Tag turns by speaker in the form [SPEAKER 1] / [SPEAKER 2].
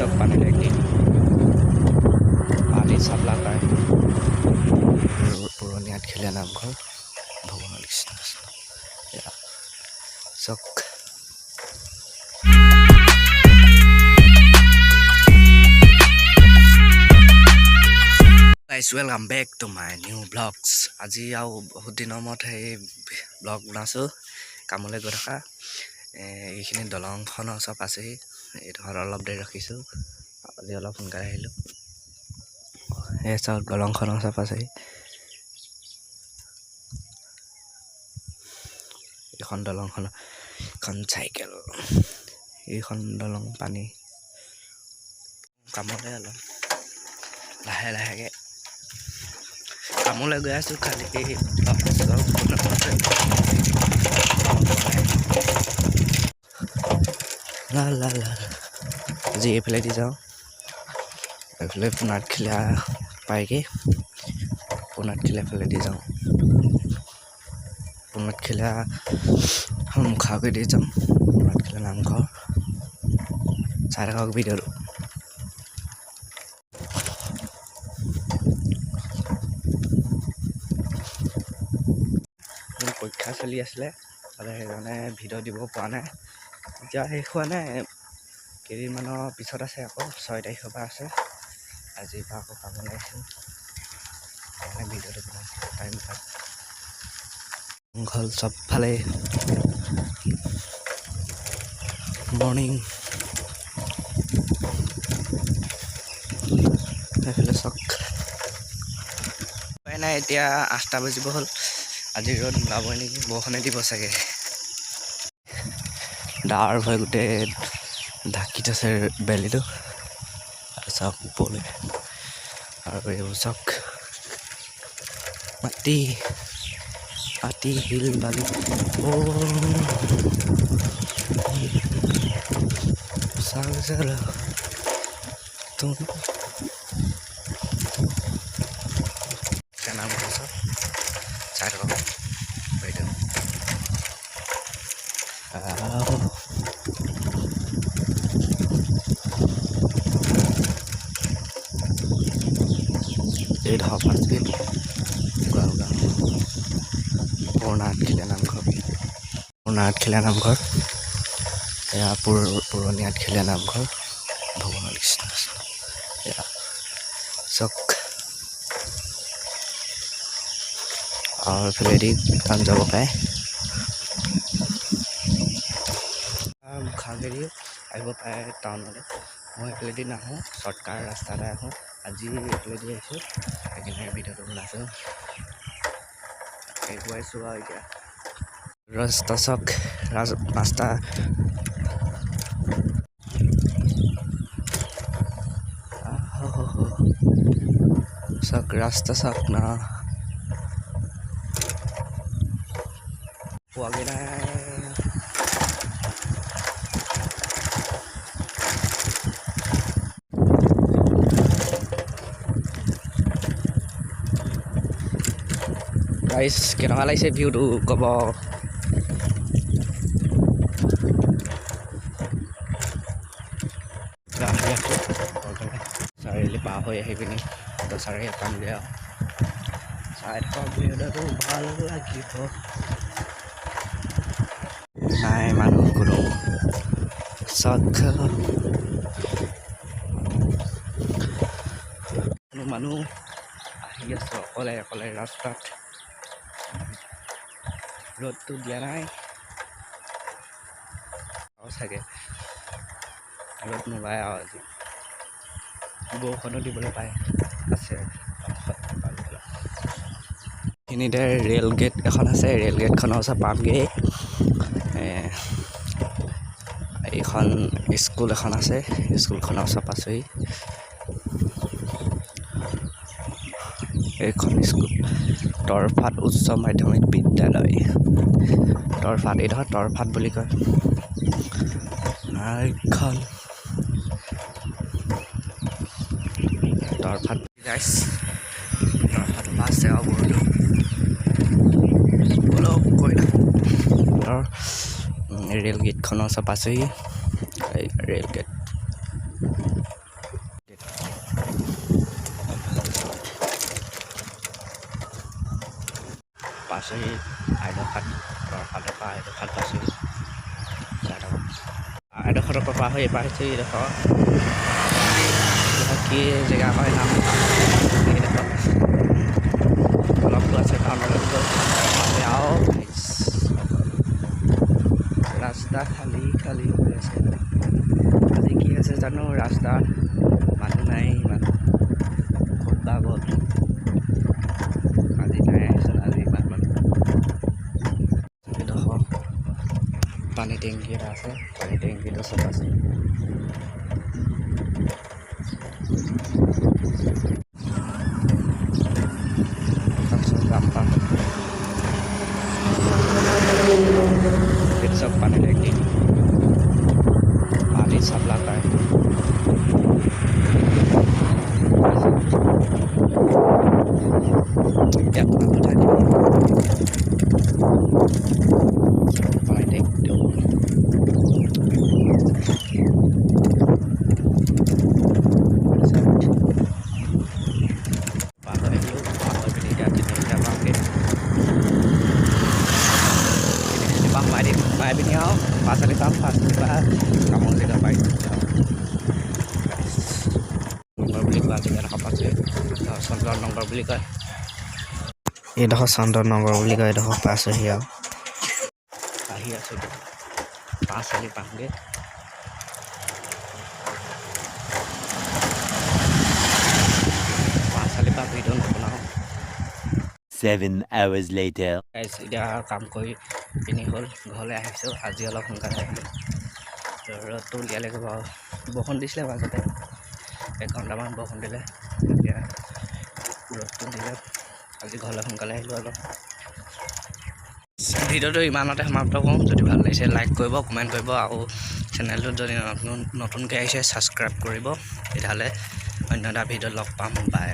[SPEAKER 1] सब पानी लेके पानी साप्ला पाए पुरानियात खेलिया नामघर भगवान कृष्ण चक guys welcome back to my new vlogs আজি আও বহুত দিনৰ মত হে ব্লগ বনাছো কামলৈ গৈ থকা এইখিনি দলংখনৰ সব আছে এই ধৰ অলপ দেৰি ৰাখিছো আজি অলপ সোনকালে আহিলো এই সব দলংখনৰ সব আছে এখন দলংখন এখন চাইকেল এইখন দলং পানী কামলৈ অলপ লাহে লাহেকে কামলৈ গৈ আছো খালি লা লা লা আজি এইফালে দি যাওঁ এইফালে পুনাত খিলা পাইগে পুনাত খিলা ফালে দি যাওঁ পুনাত খিলা মুখাকে দি যাম পুনাত খিলা নামঘৰ চাই থাকক ভিডিঅ'টো পৰীক্ষা চলি আছিলে সেইকাৰণে ভিডিঅ' দিব পৰা নাই এতিয়া শেষ হোৱা নাই কেইদিনমানৰ পিছত আছে আকৌ 6 তাৰিখৰ পৰা আছে আজিৰ পৰা আকৌ কামলৈ আহিছোঁ সেইকাৰণে ভিডিঅ'টো বনাইছোঁ টাইম পাই ঘৰ চবফালে মৰ্ণিং সেইফালে চক উপায় নাই এতিয়া 8টা বাজিব হ'ল আজি ৰ'দ ওলাবই নেকি বৰষুণে দিব চাগে ডাৱৰ হৈ গোটেই ঢাকি থৈছে বেলিটো চক ওপৰলৈ আৰু এইবোৰ চক মাটি মাটি শিল বালি চাই থাকক এই ধৰ পাঁচবিধ পুৰণাত খিলা নামঘৰ এয়া পুৰণিয়াত খিলা নামঘৰ ভগৱান কৃষ্ণ এয়া চক আৰু এইফালেদি টান যাব পাৰে মুখাগেদি আহিব পাৰে টাউনলৈ মই এইফালেদি নাহোঁ শ্বৰ্টকাট ৰাস্তাতে আহোঁ আজি এইফালেদি আহিছোঁ সেইকাৰণে ভিডিঅ'টো বনাইছোঁ গৈছোঁ আৰু এতিয়া ৰাস্তা চক ৰাস্তা চক ৰাস্তা চক না পোৱাগৈ নাই গাইছ কেনেকুৱা লাগিছে ভিউটো ক'ব চাৰিআলি পাৰ হৈ আহি পিনি চাৰিআলি পামগৈ আৰু চাই থকা ভিডিঅ'টো ভাল লাগিব নাই মানুহ কোনো মানুহ আহি আছে অকলে অকলে ৰাস্তাত ৰ'দটো দিয়া নাই চাগে ৰ'দ নোলায় আৰু আজি বৰষুণো দিবলৈ পায় আছে এইখিনিতে ৰেল গেট এখন আছে ৰেল গেটখনৰ ওচৰত পামগৈ এইখন স্কুল এখন আছে স্কুলখনৰ ওচৰত পাইছোহি এইখন স্কুল তৰফাত উচ্চ মাধ্যমিক বিদ্যালয় তৰফাত এই ধৰ তৰফাত বুলি কয় এইখন তৰফাত গাইছ তৰফাত আছে আৰু বহুতো অলপ কৈ থাকোঁ ৰেল গেটখনৰ ওচৰত পাইছোহি ৰেল গেট পাইছোঁহি আইডখাট ফালৰ পৰা আইডখাট পাইছোঁহি আইডখৰৰ পৰা হৈ এবাৰ হৈছে এইডোখৰ কি জেগা হয় নাম এইডোখৰ অলপটো আছে টাউনলৈ আৰু ৰাস্তা খালী খালী হৈ আছে আজি কি আছে জানো ৰাস্তাত মানুহ নাই ইমান খুব গ'ল আজি নাই আহিছিল আজি ইমান মানুহ এইডোখৰ পানী টেংকি এটা আছে পানী টেংকিটো চব আছে सब पानी टेंकी पानी सप्लाई का है पानी टेंकी Mai bên nhau pasal di tampas kita kamu tidak baik nomor beli kan juga nak apa sih sondor nomor beli kan ini dah sondor nomor beli kan dah pas ya akhir sudah pas kali panggil pas kali panggil itu nak kenal
[SPEAKER 2] 7 hours later.
[SPEAKER 1] Guys, এতিয়া কাম কৰি পিনি হ'ল ঘৰলৈ আহিছোঁ আজি অলপ সোনকালে আহিলোঁ ৰ'দটো উলিয়ালেগৈ বাৰু বৰষুণ দিছিলে মাজতে 1 ঘণ্টামান বৰষুণ দিলে এতিয়া ৰ'দটো দিলে আজি ঘৰলৈ সোনকালে আহিলোঁ অলপ ভিডিঅ'টো ইমানতে সমাপ্ত কৰোঁ যদি ভাল লাগিছে লাইক কৰিব কমেণ্ট কৰিব আৰু চেনেলটোত যদি নতুনকৈ আহিছে ছাবস্ক্ৰাইব কৰিব তেতিয়াহ'লে অন্য এটা ভিডিঅ'ত লগ পাম বাই